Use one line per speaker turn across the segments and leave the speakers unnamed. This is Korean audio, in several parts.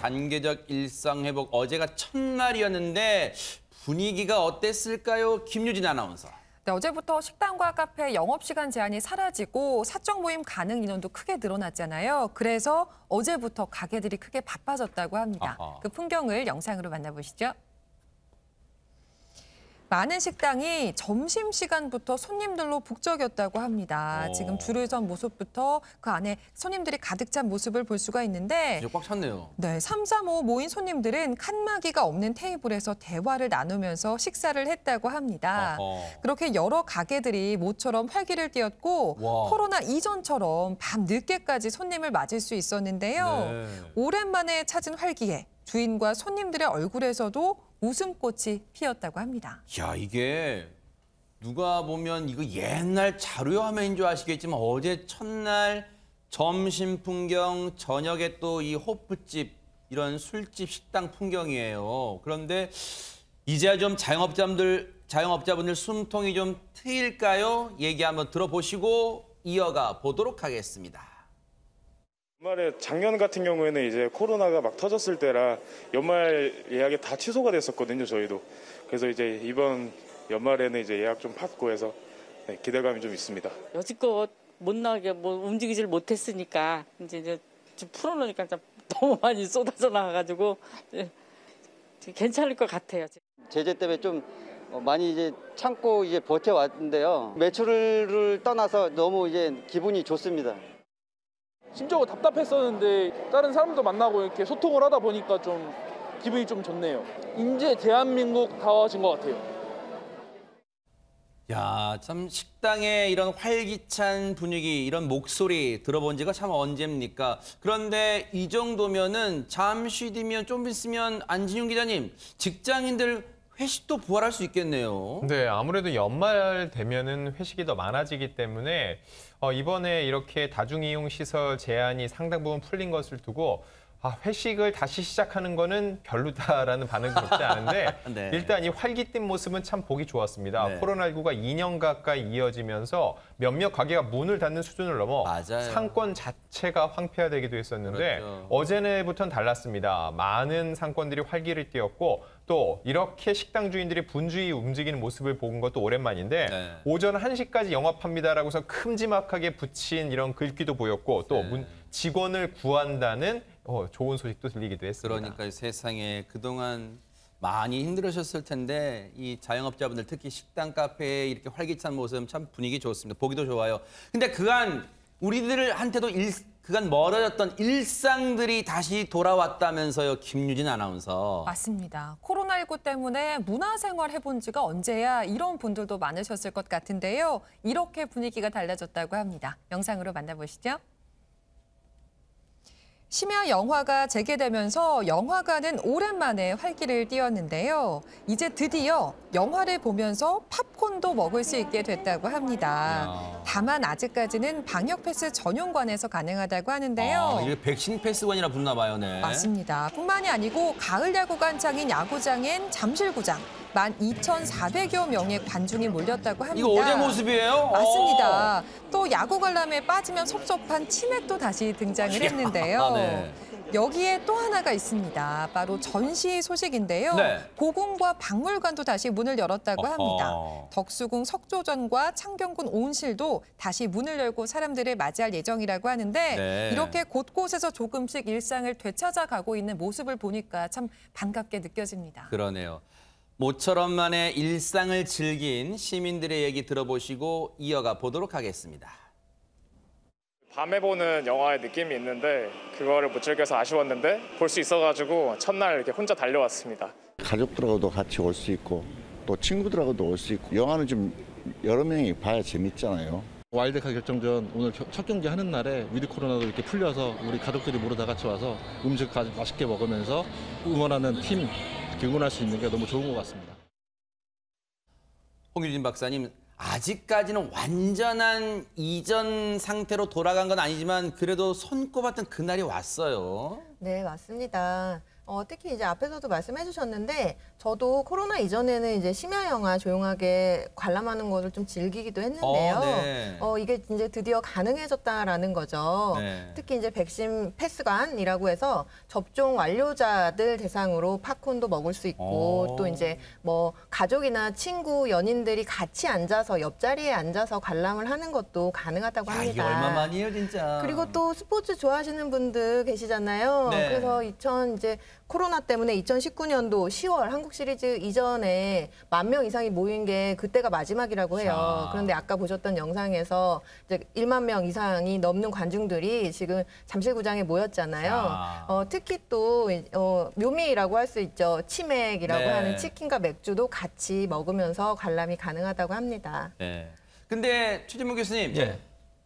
단계적 일상 회복, 어제가 첫날이었는데 분위기가 어땠을까요? 김유진 아나운서.
네, 어제부터 식당과 카페 영업시간 제한이 사라지고 사적 모임 가능 인원도 크게 늘어났잖아요. 그래서 어제부터 가게들이 크게 바빠졌다고 합니다.
아하.
그 풍경을 영상으로 만나보시죠. 많은 식당이 점심시간부터 손님들로 북적였다고 합니다. 지금 줄을 선 모습부터 그 안에 손님들이 가득 찬 모습을 볼 수가 있는데
꽉 찼네요.
네, 3, 4, 5 모인 손님들은 칸막이가 없는 테이블에서 대화를 나누면서 식사를 했다고 합니다. 그렇게 여러 가게들이 모처럼 활기를 띠었고
와.
코로나 이전처럼 밤 늦게까지 손님을 맞을 수 있었는데요.
네.
오랜만에 찾은 활기에 주인과 손님들의 얼굴에서도 웃음꽃이 피었다고 합니다.
야, 이게 누가 보면 이거 옛날 자료 화면인 줄 아시겠지만 어제 첫날 점심 풍경, 저녁에 또 이 호프집, 이런 술집, 식당 풍경이에요. 그런데 이제야 좀 자영업자분들 숨통이 좀 트일까요? 얘기 한번 들어보시고 이어가 보도록 하겠습니다.
연말에 작년 같은 경우에는 이제 코로나가 막 터졌을 때라 연말 예약이 다 취소가 됐었거든요, 저희도. 그래서 이제 이번 연말에는 이제 예약 좀 받고 해서 네, 기대감이 좀 있습니다.
여지껏 못 나가게 움직이질 못했으니까 이제 좀 풀어놓으니까 너무 많이 쏟아져 나가가지고 괜찮을 것 같아요.
제재 때문에 좀 많이 이제 참고 이제 버텨왔는데요. 매출을 떠나서 너무 이제 기분이 좋습니다.
심적으로 답답했었는데 다른 사람도 만나고 이렇게 소통을 하다 보니까 좀 기분이 좀 좋네요. 이제 대한민국 다워진 것 같아요.
야, 참 식당에 이런 활기찬 분위기, 이런 목소리 들어본 지가 참 언제입니까? 그런데 이 정도면은 잠시 뒤면 좀 있으면 안진용 기자님, 직장인들 회식도 부활할 수 있겠네요.
네, 아무래도 연말 되면은 회식이 더 많아지기 때문에 이번에 이렇게 다중이용 시설 제한이 상당 부분 풀린 것을 두고 회식을 다시 시작하는 거는 별로다라는 반응이 적지 않은데
네.
일단 이 활기띤 모습은 참 보기 좋았습니다.
네.
코로나19가 2년 가까이 이어지면서 몇몇 가게가 문을 닫는 수준을 넘어
맞아요.
상권 자체가 황폐화되기도 했었는데
그렇죠.
어제부터는 달랐습니다. 많은 상권들이 활기를 띠었고 또 이렇게 식당 주인들이 분주히 움직이는 모습을 본 것도 오랜만인데
네.
오전 1시까지 영업합니다라고서 큼지막하게 붙인 이런 글귀도 보였고 또
네.
직원을 구한다는 좋은 소식도 들리기도 했습니다.
그러니까 세상에 그동안 많이 힘들으셨을 텐데 이 자영업자분들 특히 식당, 카페에 이렇게 활기찬 모습 참 분위기 좋습니다. 보기도 좋아요. 근데 그간 우리들한테도 그간 멀어졌던 일상들이 다시 돌아왔다면서요, 김유진 아나운서.
맞습니다. 코로나19 때문에 문화생활 해본 지가 언제야 이런 분들도 많으셨을 것 같은데요. 이렇게 분위기가 달라졌다고 합니다. 영상으로 만나보시죠. 심야 영화가 재개되면서 영화관은 오랜만에 활기를 띠었는데요. 이제 드디어 영화를 보면서 팝콘도 먹을 수 있게 됐다고 합니다. 다만 아직까지는 방역 패스 전용관에서 가능하다고 하는데요.
이게 백신 패스관이라 붙나 봐요, 네.
맞습니다. 뿐만이 아니고 가을 야구관장인 야구장엔 잠실구장 12,400여 명의 관중이 몰렸다고 합니다.
이거 어제 모습이에요?
맞습니다. 또 야구 관람에 빠지면 섭섭한 치맥도 다시 등장을 했는데요.
네.
여기에 또 하나가 있습니다. 바로 전시 소식인데요.
네.
고궁과 박물관도 다시 문을 열었다고 합니다. 덕수궁 석조전과 창경궁 온실도 다시 문을 열고 사람들을 맞이할 예정이라고 하는데
네.
이렇게 곳곳에서 조금씩 일상을 되찾아가고 있는 모습을 보니까 참 반갑게 느껴집니다.
그러네요. 모처럼 만에 일상을 즐긴 시민들의 얘기 들어보시고 이어가 보도록 하겠습니다.
밤에 보는 영화의 느낌이 있는데 그거를 못 즐겨서 아쉬웠는데 볼 수 있어가지고 첫날 이렇게 혼자 달려왔습니다.
가족들하고도 같이 올 수 있고 또 친구들하고도 올 수 있고 영화는 좀 여러 명이 봐야 재밌잖아요.
와일드카 결정전 오늘 첫 경기 하는 날에 위드 코로나도 이렇게 풀려서 우리 가족들이 모두 다 같이 와서 음식 맛있게 먹으면서 응원하는 팀 응원할 수 있는 게 너무 좋은 것 같습니다.
홍유진 박사님, 아직까지는 완전한 이전 상태로 돌아간 건 아니지만 그래도 손꼽았던 그날이 왔어요.
네, 맞습니다. 특히 이제 앞에서도 말씀해 주셨는데 저도 코로나 이전에는 이제 심야 영화 조용하게 관람하는 것을 좀 즐기기도 했는데요.
네.
이게 이제 드디어 가능해졌다라는 거죠.
네.
특히 이제 백신 패스관이라고 해서 접종 완료자들 대상으로 팝콘도 먹을 수 있고 또 이제 뭐 가족이나 친구, 연인들이 같이 앉아서 옆자리에 앉아서 관람을 하는 것도 가능하다고 합니다.
이게 얼마만이에요, 진짜.
그리고 또 스포츠 좋아하시는 분들 계시잖아요.
네.
그래서 이제 코로나 때문에 2019년도 10월 한국 시리즈 이전에 10,000명 이상이 모인 게 그때가 마지막이라고 해요.
자.
그런데 아까 보셨던 영상에서 이제 1만 명 이상이 넘는 관중들이 지금 잠실구장에 모였잖아요. 특히 또 묘미라고 할 수 있죠. 치맥이라고
네.
하는 치킨과 맥주도 같이 먹으면서 관람이 가능하다고 합니다.
네. 근데 최진무 교수님,
예.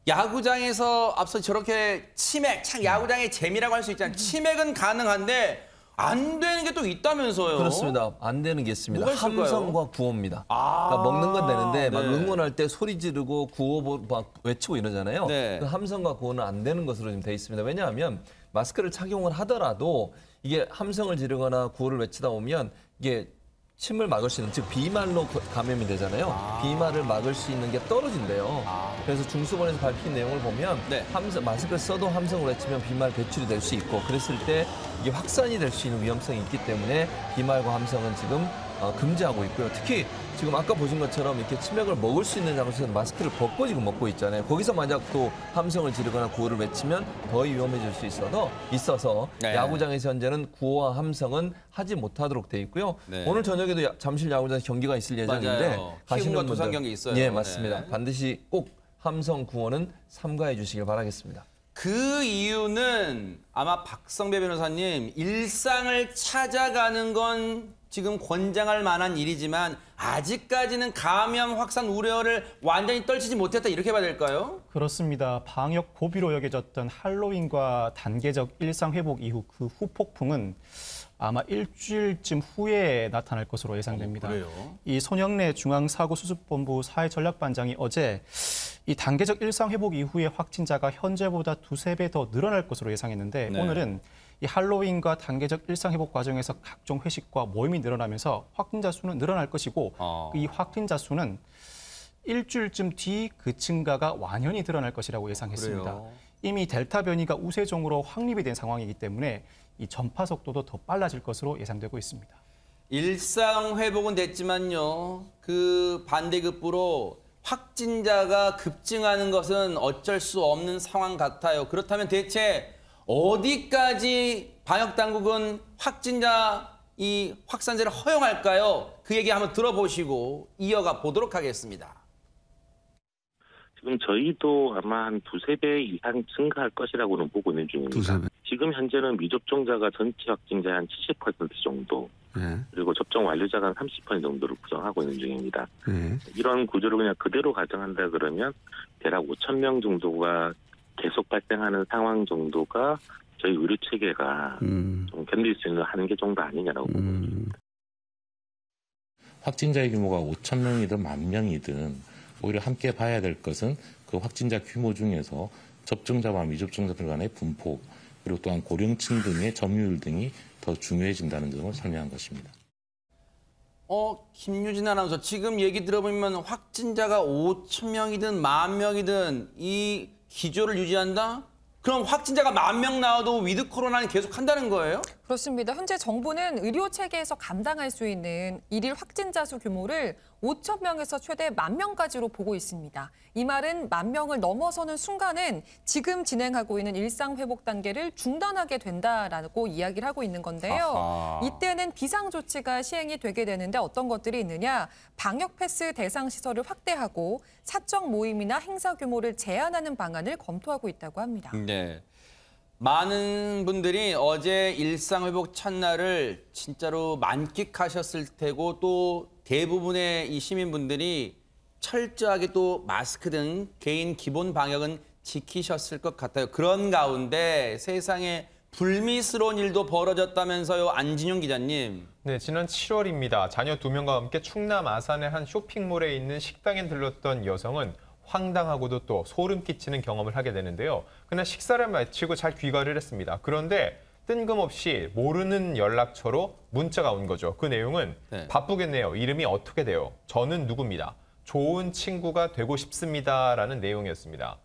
야구장에서 앞서 저렇게 치맥, 참 야구장의 재미라고 할 수 있잖아요. 치맥은 가능한데 안 되는 게 또 있다면서요?
그렇습니다. 안 되는 게 있습니다.
뭐가 있을까요?
함성과 구호입니다. 그러니까 먹는 건 되는데 막
네.
응원할 때 소리 지르고 구호 막 외치고 이러잖아요.
네.
그 함성과 구호는 안 되는 것으로 지금 돼 있습니다. 왜냐하면 마스크를 착용을 하더라도 이게 함성을 지르거나 구호를 외치다 보면 이게 침을 막을 수 있는, 즉 비말로 감염이 되잖아요. 비말을 막을 수 있는 게 떨어진대요. 그래서 중수본에서 밝힌 내용을 보면
네.
마스크를 써도 함성을 외치면 비말 배출이 될 수 있고 그랬을 때 이게 확산이 될 수 있는 위험성이 있기 때문에 비말과 함성은 지금 금지하고 있고요. 특히 지금 아까 보신 것처럼 이렇게 치맥을 먹을 수 있는 장소에서 마스크를 벗고 지금 먹고 있잖아요. 거기서 만약 또 함성을 지르거나 구호를 외치면 더 위험해질 수 있어서
네.
야구장에서 현재는 구호와 함성은 하지 못하도록 돼 있고요.
네.
오늘 저녁에도 잠실 야구장에서 경기가 있을 예정인데
맞아요.
가시는
키움과
분들
두산 경기 있어요.
예, 맞습니다.
네.
반드시 꼭 함성 구호는 삼가해 주시길 바라겠습니다.
그 이유는 아마 박성배 변호사님, 일상을 찾아가는 건 지금 권장할 만한 일이지만 아직까지는 감염 확산 우려를 완전히 떨치지 못했다 이렇게 봐야 될까요?
그렇습니다. 방역 고비로 여겨졌던 할로윈과 단계적 일상 회복 이후 그 후폭풍은 아마 일주일쯤 후에 나타날 것으로 예상됩니다.
그래요?
이 손영래 중앙사고수습본부 사회전략반장이 어제 이 단계적 일상 회복 이후에 확진자가 현재보다 2~3배 더 늘어날 것으로 예상했는데
네.
오늘은 이 할로윈과 단계적 일상 회복 과정에서 각종 회식과 모임이 늘어나면서 확진자 수는 늘어날 것이고 이 확진자 수는 일주일쯤 뒤 그 증가가 완연히 드러날 것이라고 예상했습니다.
그래요?
이미 델타 변이가 우세종으로 확립이 된 상황이기 때문에 이 전파 속도도 더 빨라질 것으로 예상되고 있습니다.
일상 회복은 됐지만요. 그 반대급부로 확진자가 급증하는 것은 어쩔 수 없는 상황 같아요. 그렇다면 대체 어디까지 방역당국은 확진자 이 확산세를 허용할까요? 그 얘기 한번 들어보시고 이어가 보도록 하겠습니다.
지금 저희도 아마 한 2~3배 이상 증가할 것이라고는 보고 있는 중입니다.
2~3배.
지금 현재는 미접종자가 전체 확진자의 한 70% 정도, 그리고 접종 완료자가 한 30% 정도를 구성하고 있는 중입니다. 이런 구조를 그냥 그대로 가정한다 그러면 대략 5,000명 정도가 계속 발생하는 상황 정도가 저희 의료 체계가 좀 견딜 수 있는 한계 정도 아니냐라고 보고 있습니다.
확진자의 규모가 5,000명이든 10,000명이든 오히려 함께 봐야 될 것은 그 확진자 규모 중에서 접종자와 미접종자들 간의 분포, 그리고 또한 고령층 등의 점유율 등이 더 중요해진다는 점을 설명한 것입니다.
김유진 아나운서, 지금 얘기 들어보면 확진자가 5,000명이든 10,000명이든 이 기조를 유지한다? 그럼 확진자가 10,000명 나와도 위드 코로나는 계속 한다는 거예요?
그렇습니다. 현재 정부는 의료 체계에서 감당할 수 있는 일일 확진자 수 규모를 5,000명에서 최대 10,000명까지로 보고 있습니다. 이 말은 10,000명을 넘어서는 순간은 지금 진행하고 있는 일상 회복 단계를 중단하게 된다라고 이야기를 하고 있는 건데요.
아하.
이때는 비상 조치가 시행이 되게 되는데 어떤 것들이 있느냐? 방역 패스 대상 시설을 확대하고 사적 모임이나 행사 규모를 제한하는 방안을 검토하고 있다고 합니다.
네. 많은 분들이 어제 일상회복 첫날을 진짜로 만끽하셨을 테고 또 대부분의 이 시민분들이 철저하게 또 마스크 등 개인 기본 방역은 지키셨을 것 같아요. 그런 가운데 세상에 불미스러운 일도 벌어졌다면서요, 안진용 기자님.
네, 지난 7월입니다. 자녀 2명과 함께 충남 아산의 한 쇼핑몰에 있는 식당에 들렀던 여성은 황당하고도 또 소름 끼치는 경험을 하게 되는데요. 그날 식사를 마치고 잘 귀가를 했습니다. 그런데 뜬금없이 모르는 연락처로 문자가 온 거죠. 그 내용은 바쁘겠네요. 이름이 어떻게 돼요? 저는 누구입니다. 좋은 친구가 되고 싶습니다라는 내용이었습니다.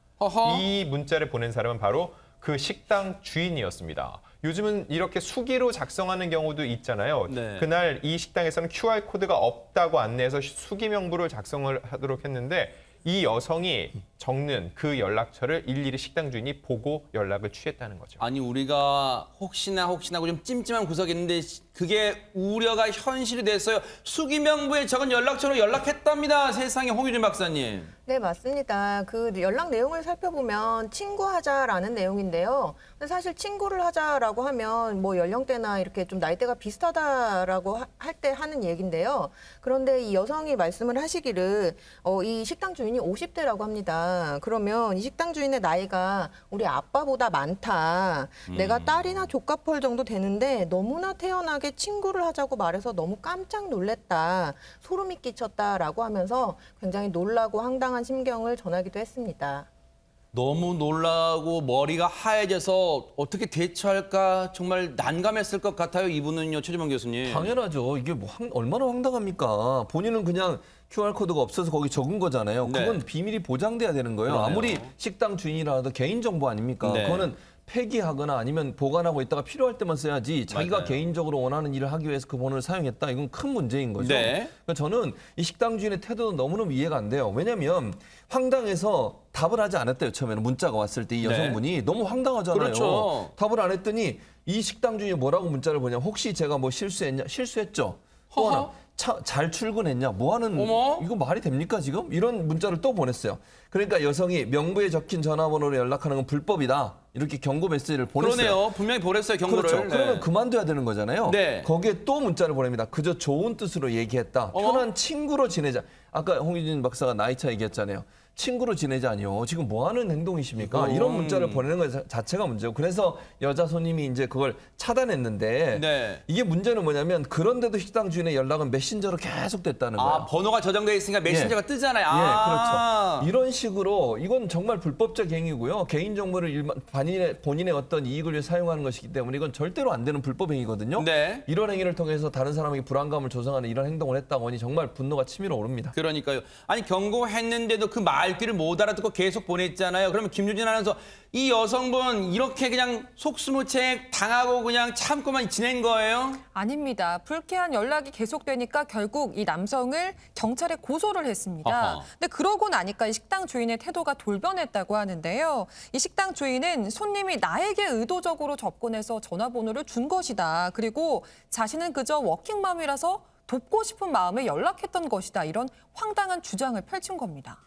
이 문자를 보낸 사람은 바로 그 식당 주인이었습니다. 요즘은 이렇게 수기로 작성하는 경우도 있잖아요. 그날 이 식당에서는 QR코드가 없다고 안내해서 수기 명부를 작성을 하도록 했는데 이 여성이 적는 그 연락처를 일일이 식당 주인이 보고 연락을 취했다는 거죠.
아니 우리가 혹시나 하고 좀 찜찜한 구석이 있는데 그게 우려가 현실이 됐어요. 수기명부에 적은 연락처로 연락했답니다. 세상에 홍유진 박사님.
네, 맞습니다. 그 연락 내용을 살펴보면 친구하자라는 내용인데요. 근데 사실 친구를 하자라고 하면 뭐 연령대나 이렇게 좀 나이대가 비슷하다라고 할 때 하는 얘기인데요. 그런데 이 여성이 말씀을 하시기를 이 식당 주인이 50대라고 합니다. 그러면 이 식당 주인의 나이가 우리 아빠보다 많다. 내가 딸이나 조카뻘 정도 되는데 너무나 태연하게 친구를 하자고 말해서 너무 깜짝 놀랬다. 소름이 끼쳤다라고 하면서 굉장히 놀라고 황당한 심경을 전하기도 했습니다.
너무 놀라고 머리가 하얘져서 어떻게 대처할까 정말 난감했을 것 같아요. 이분은요, 최지봉 교수님.
당연하죠. 이게 뭐 얼마나 황당합니까? 본인은 그냥 QR코드가 없어서 거기 적은 거잖아요. 그건 비밀이 보장돼야 되는 거예요.
그러네요.
아무리 식당 주인이라도 개인정보 아닙니까? 그거는 폐기하거나 아니면 보관하고 있다가 필요할 때만 써야지 자기가 개인적으로 원하는 일을 하기 위해서 그 번호를 사용했다. 이건 큰 문제인 거죠. 그러니까 저는 이 식당 주인의 태도도 너무너무 이해가 안 돼요. 왜냐하면 황당해서 답을 하지 않았대요. 처음에는 문자가 왔을 때 이 여성분이 너무 황당하잖아요.
그렇죠.
답을 안 했더니 이 식당 주인이 뭐라고 문자를 보냐면 혹시 제가 뭐 실수했냐? 실수했죠. 또 하나 잘 출근했냐? 뭐하는 이거 말이 됩니까 지금? 이런 문자를 또 보냈어요. 그러니까 여성이 명부에 적힌 전화번호로 연락하는 건 불법이다. 이렇게 경고 메시지를 보냈어요.
그러네요. 분명히 보냈어요, 경고를.
그렇죠. 그러면 그만둬야 되는 거잖아요. 거기에 또 문자를 보냅니다. 그저 좋은 뜻으로 얘기했다. 편한 친구로 지내자. 아까 홍유진 박사가 나이 차 얘기했잖아요. 친구로 지내자 아니요. 지금 뭐 하는 행동이십니까? 이런 문자를 보내는 것 자체가 문제고. 그래서 여자 손님이 이제 그걸 차단했는데 이게 문제는 뭐냐면 그런데도 식당 주인의 연락은 메신저로 계속 됐다는 거예요.
아, 번호가 저장돼 있으니까 메신저가 뜨잖아요.
그렇죠. 이런 식으로 이건 정말 불법적 행위고요. 개인정보를 본인의 어떤 이익을 위해 사용하는 것이기 때문에 이건 절대로 안 되는 불법 행위거든요. 이런 행위를 통해서 다른 사람에게 불안감을 조성하는 이런 행동을 했다고 하니 정말 분노가 치밀어 오릅니다.
그러니까요. 아니 경고했는데도 그 말귀를 못 알아듣고 계속 보냈잖아요. 그러면 김유진 아나운서 이 여성분 이렇게 그냥 속수무책 당하고 그냥 참고만 지낸 거예요?
아닙니다. 불쾌한 연락이 계속되니까 결국 이 남성을 경찰에 고소를 했습니다. 근데 그러고 나니까 이 식당 주인의 태도가 돌변했다고 하는데요. 이 식당 주인은 손님이 나에게 의도적으로 접근해서 전화번호를 준 것이다. 그리고 자신은 그저 워킹맘이라서 돕고 싶은 마음에 연락했던 것이다. 이런 황당한 주장을 펼친 겁니다.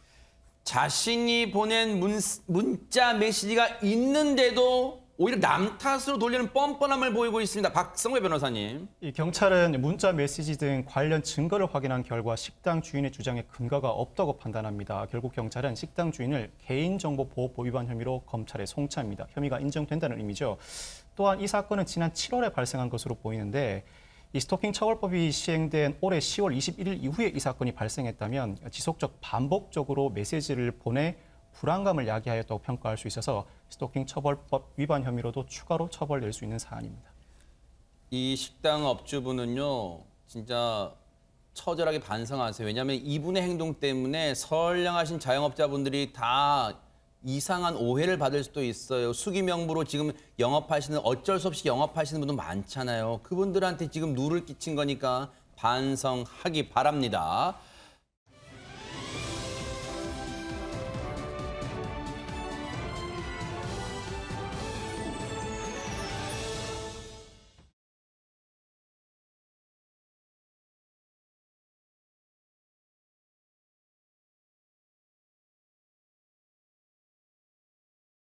자신이 보낸 문자 메시지가 있는데도 오히려 남 탓으로 돌리는 뻔뻔함을 보이고 있습니다. 박성배 변호사님.
이 경찰은 문자 메시지 등 관련 증거를 확인한 결과 식당 주인의 주장에 근거가 없다고 판단합니다. 결국 경찰은 식당 주인을 개인정보보호법 위반 혐의로 검찰에 송치합니다. 혐의가 인정된다는 의미죠. 또한 이 사건은 지난 7월에 발생한 것으로 보이는데 이 스토킹 처벌법이 시행된 올해 10월 21일 이후에 이 사건이 발생했다면 지속적 반복적으로 메시지를 보내 불안감을 야기하였다고 평가할 수 있어서 스토킹 처벌법 위반 혐의로도 추가로 처벌될 수 있는 사안입니다.
이 식당 업주분은요, 진짜 처절하게 반성하세요. 왜냐하면 이분의 행동 때문에 선량하신 자영업자분들이 다 이상한 오해를 받을 수도 있어요. 수기명부로 지금 영업하시는 어쩔 수 없이 영업하시는 분도 많잖아요. 그분들한테 지금 누를 끼친 거니까 반성하기 바랍니다.